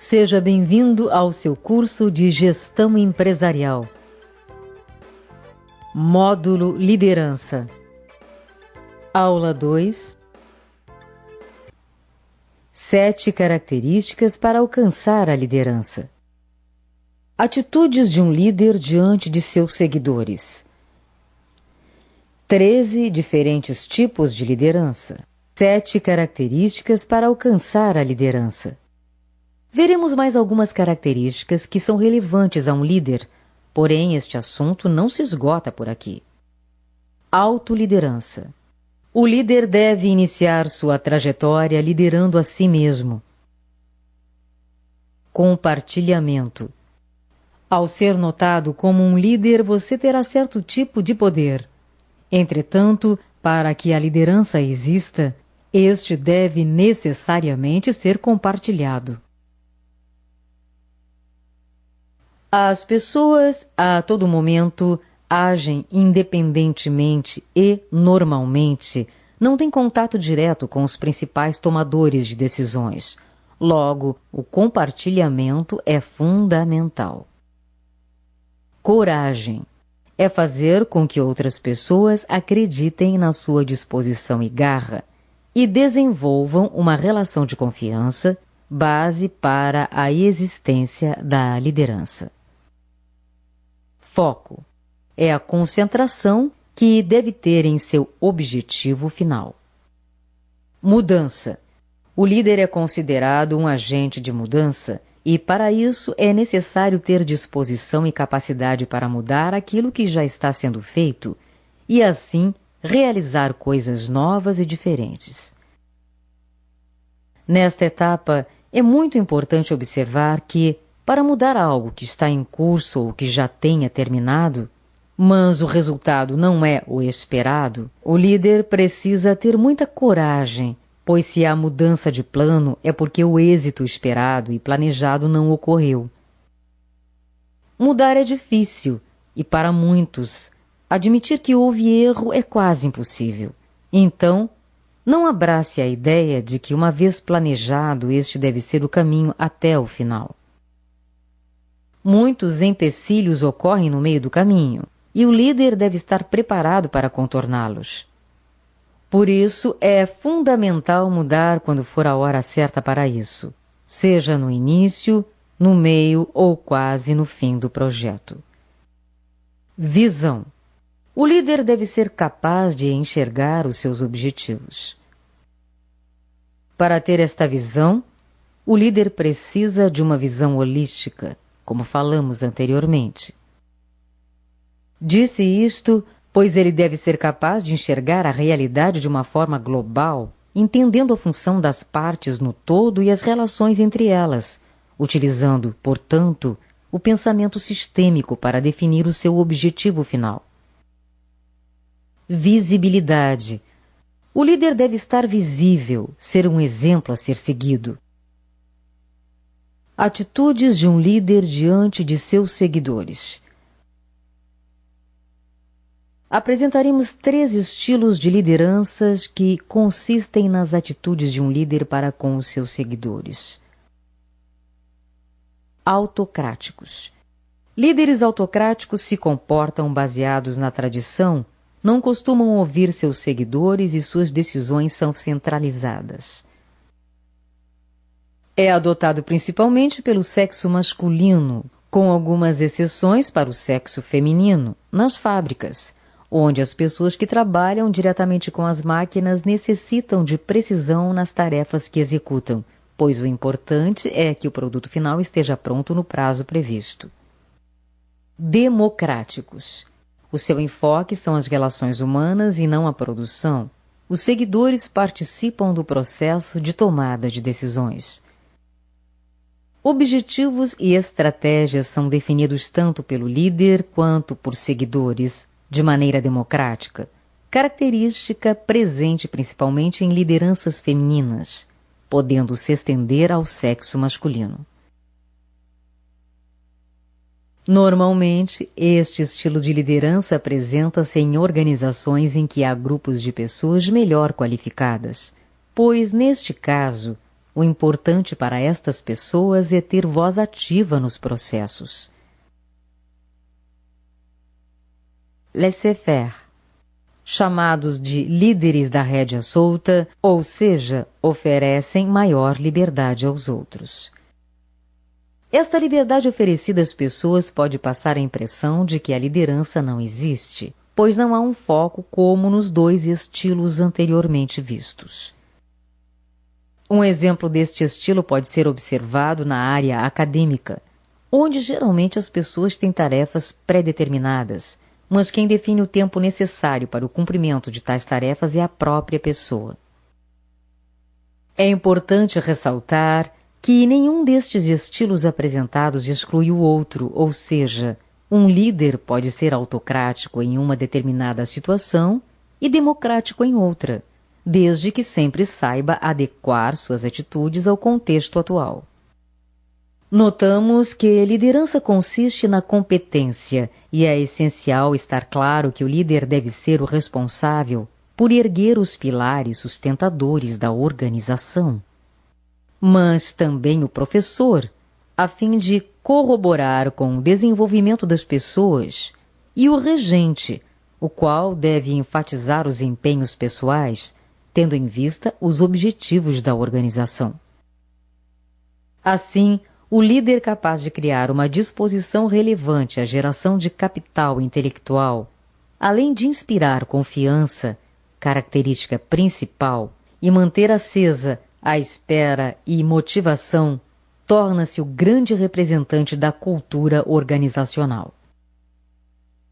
Seja bem-vindo ao seu curso de Gestão Empresarial. Módulo Liderança. Aula 2. 7 características para alcançar a liderança. Atitudes de um líder diante de seus seguidores. 13 diferentes tipos de liderança. 7 características para alcançar a liderança. Veremos mais algumas características que são relevantes a um líder, porém este assunto não se esgota por aqui. Autoliderança. O líder deve iniciar sua trajetória liderando a si mesmo. Compartilhamento. Ao ser notado como um líder, você terá certo tipo de poder. Entretanto, para que a liderança exista, este deve necessariamente ser compartilhado. As pessoas, a todo momento, agem independentemente e, normalmente, não têm contato direto com os principais tomadores de decisões. Logo, o compartilhamento é fundamental. Coragem. É fazer com que outras pessoas acreditem na sua disposição e garra e desenvolvam uma relação de confiança, base para a existência da liderança. Foco. É a concentração que deve ter em seu objetivo final. Mudança. O líder é considerado um agente de mudança e, para isso, é necessário ter disposição e capacidade para mudar aquilo que já está sendo feito e, assim, realizar coisas novas e diferentes. Nesta etapa, é muito importante observar que, para mudar algo que está em curso ou que já tenha terminado, mas o resultado não é o esperado, o líder precisa ter muita coragem, pois se há mudança de plano é porque o êxito esperado e planejado não ocorreu. Mudar é difícil e, para muitos, admitir que houve erro é quase impossível. Então, não abrace a ideia de que, uma vez planejado, este deve ser o caminho até o final. Muitos empecilhos ocorrem no meio do caminho, e o líder deve estar preparado para contorná-los. Por isso, é fundamental mudar quando for a hora certa para isso, seja no início, no meio ou quase no fim do projeto. Visão. O líder deve ser capaz de enxergar os seus objetivos. Para ter esta visão, o líder precisa de uma visão holística, como falamos anteriormente. Disse isto, pois ele deve ser capaz de enxergar a realidade de uma forma global, entendendo a função das partes no todo e as relações entre elas, utilizando, portanto, o pensamento sistêmico para definir o seu objetivo final. Visibilidade. O líder deve estar visível, ser um exemplo a ser seguido. Atitudes de um líder diante de seus seguidores. Apresentaremos 3 estilos de lideranças que consistem nas atitudes de um líder para com os seus seguidores. Autocráticos. Líderes autocráticos se comportam baseados na tradição, não costumam ouvir seus seguidores e suas decisões são centralizadas. É adotado principalmente pelo sexo masculino, com algumas exceções para o sexo feminino, nas fábricas, onde as pessoas que trabalham diretamente com as máquinas necessitam de precisão nas tarefas que executam, pois o importante é que o produto final esteja pronto no prazo previsto. Democráticos. O seu enfoque são as relações humanas e não a produção. Os seguidores participam do processo de tomada de decisões. Objetivos e estratégias são definidos tanto pelo líder quanto por seguidores, de maneira democrática, característica presente principalmente em lideranças femininas, podendo se estender ao sexo masculino. Normalmente, este estilo de liderança apresenta-se em organizações em que há grupos de pessoas melhor qualificadas, pois, neste caso, O importante para estas pessoas é ter voz ativa nos processos. Laissez-faire, chamados de líderes da rédea solta, ou seja, oferecem maior liberdade aos outros. Esta liberdade oferecida às pessoas pode passar a impressão de que a liderança não existe, pois não há um foco como nos dois estilos anteriormente vistos. Um exemplo deste estilo pode ser observado na área acadêmica, onde geralmente as pessoas têm tarefas pré-determinadas, mas quem define o tempo necessário para o cumprimento de tais tarefas é a própria pessoa. É importante ressaltar que nenhum destes estilos apresentados exclui o outro, ou seja, um líder pode ser autocrático em uma determinada situação e democrático em outra, desde que sempre saiba adequar suas atitudes ao contexto atual. Notamos que liderança consiste na competência e é essencial estar claro que o líder deve ser o responsável por erguer os pilares sustentadores da organização, mas também o professor, a fim de corroborar com o desenvolvimento das pessoas, e o regente, o qual deve enfatizar os empenhos pessoais, tendo em vista os objetivos da organização. Assim, o líder capaz de criar uma disposição relevante à geração de capital intelectual, além de inspirar confiança, característica principal, e manter acesa a espera e motivação, torna-se o grande representante da cultura organizacional.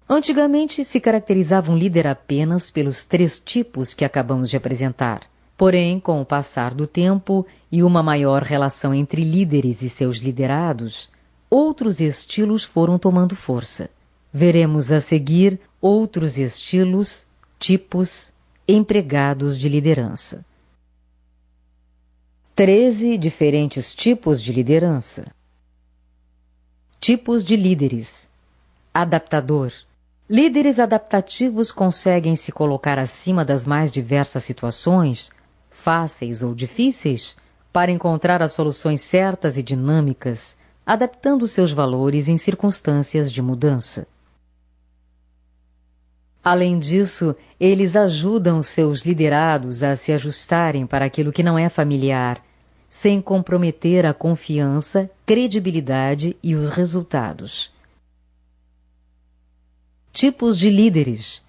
Antigamente se caracterizava um líder apenas pelos 3 tipos que acabamos de apresentar. Porém, com o passar do tempo e uma maior relação entre líderes e seus liderados, outros estilos foram tomando força. Veremos a seguir outros estilos, tipos, empregados de liderança. 13 diferentes tipos de liderança. Tipos de líderes. Adaptador. Líderes adaptativos conseguem se colocar acima das mais diversas situações, fáceis ou difíceis, para encontrar as soluções certas e dinâmicas, adaptando seus valores em circunstâncias de mudança. Além disso, eles ajudam seus liderados a se ajustarem para aquilo que não é familiar, sem comprometer a confiança, credibilidade e os resultados. Tipos de líderes.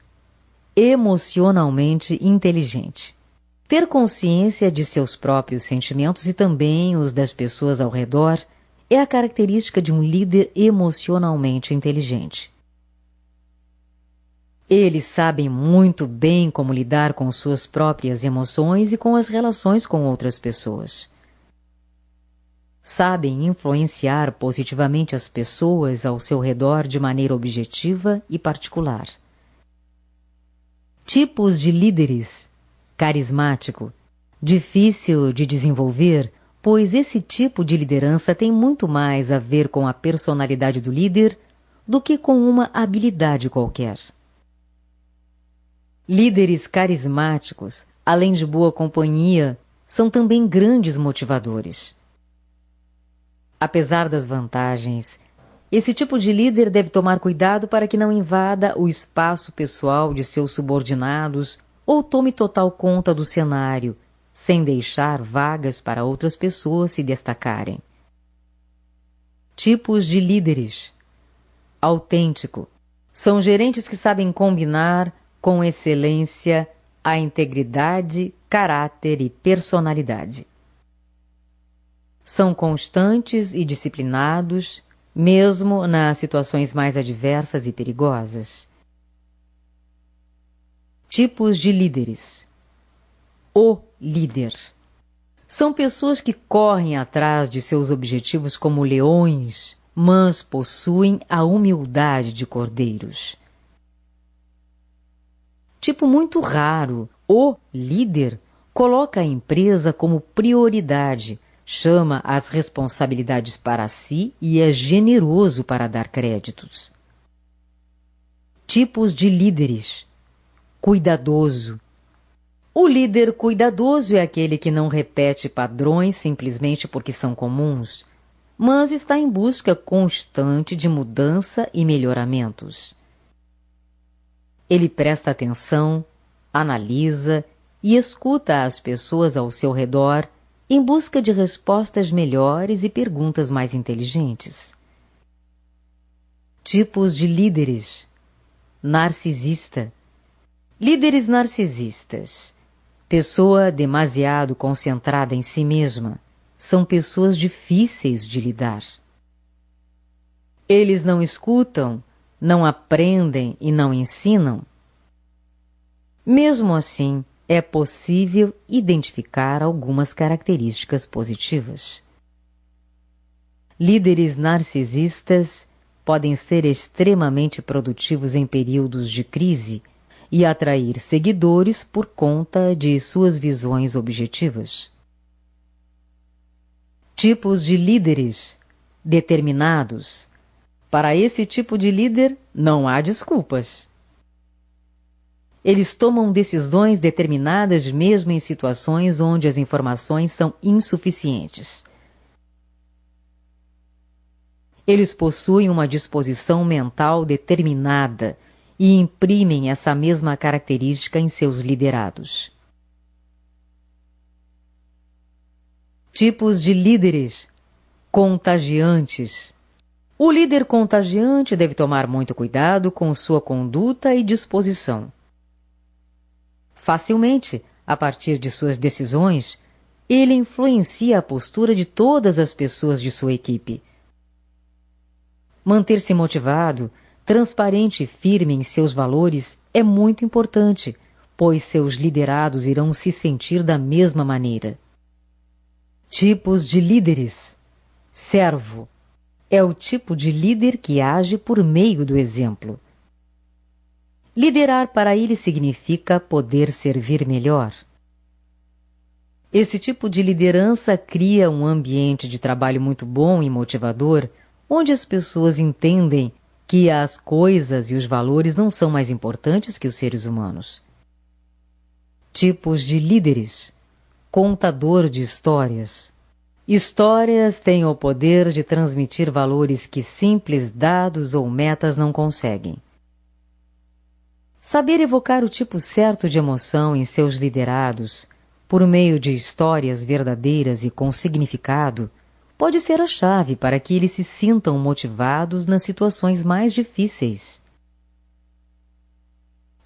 Emocionalmente inteligente. Ter consciência de seus próprios sentimentos e também os das pessoas ao redor é a característica de um líder emocionalmente inteligente. Eles sabem muito bem como lidar com suas próprias emoções e com as relações com outras pessoas. Sabem influenciar positivamente as pessoas ao seu redor de maneira objetiva e particular. Tipos de líderes. Carismático. Difícil de desenvolver, pois esse tipo de liderança tem muito mais a ver com a personalidade do líder do que com uma habilidade qualquer. Líderes carismáticos, além de boa companhia, são também grandes motivadores. Apesar das vantagens, esse tipo de líder deve tomar cuidado para que não invada o espaço pessoal de seus subordinados ou tome total conta do cenário, sem deixar vagas para outras pessoas se destacarem. Tipos de líderes. Autêntico. São gerentes que sabem combinar com excelência a integridade, caráter e personalidade. São constantes e disciplinados, mesmo nas situações mais adversas e perigosas. Tipos de líderes. O líder. São pessoas que correm atrás de seus objetivos como leões, mas possuem a humildade de cordeiros. Tipo muito raro, o líder coloca a empresa como prioridade, chama as responsabilidades para si e é generoso para dar créditos. Tipos de líderes. Cuidadoso. O líder cuidadoso é aquele que não repete padrões simplesmente porque são comuns, mas está em busca constante de mudança e melhoramentos. Ele presta atenção, analisa e escuta as pessoas ao seu redor em busca de respostas melhores e perguntas mais inteligentes. Tipos de líderes. Narcisista. Líderes narcisistas. Pessoa demasiado concentrada em si mesma. São pessoas difíceis de lidar. Eles não escutam, não aprendem e não ensinam. Mesmo assim, é possível identificar algumas características positivas. Líderes narcisistas podem ser extremamente produtivos em períodos de crise e atrair seguidores por conta de suas visões objetivas. Tipos de líderes determinados. Para esse tipo de líder, não há desculpas. Eles tomam decisões determinadas mesmo em situações onde as informações são insuficientes. Eles possuem uma disposição mental determinada e imprimem essa mesma característica em seus liderados. Tipos de líderes contagiantes. O líder contagiante deve tomar muito cuidado com sua conduta e disposição. Facilmente, a partir de suas decisões, ele influencia a postura de todas as pessoas de sua equipe. Manter-se motivado, transparente e firme em seus valores é muito importante, pois seus liderados irão se sentir da mesma maneira. Tipos de líderes. Servo. É o tipo de líder que age por meio do exemplo. Liderar para ele significa poder servir melhor. Esse tipo de liderança cria um ambiente de trabalho muito bom e motivador, onde as pessoas entendem que as coisas e os valores não são mais importantes que os seres humanos. Tipos de líderes. Contador de histórias. Histórias têm o poder de transmitir valores que simples dados ou metas não conseguem. Saber evocar o tipo certo de emoção em seus liderados, por meio de histórias verdadeiras e com significado, pode ser a chave para que eles se sintam motivados nas situações mais difíceis.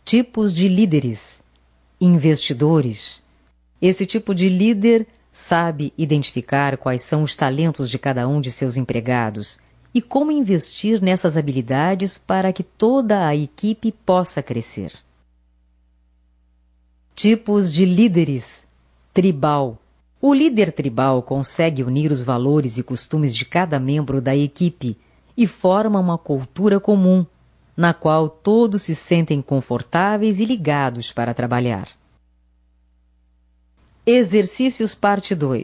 Tipos de líderes. Investidores. Esse tipo de líder sabe identificar quais são os talentos de cada um de seus empregados e como investir nessas habilidades para que toda a equipe possa crescer. Tipos de líderes. Tribal. O líder tribal consegue unir os valores e costumes de cada membro da equipe e forma uma cultura comum, na qual todos se sentem confortáveis e ligados para trabalhar. Exercícios parte 2.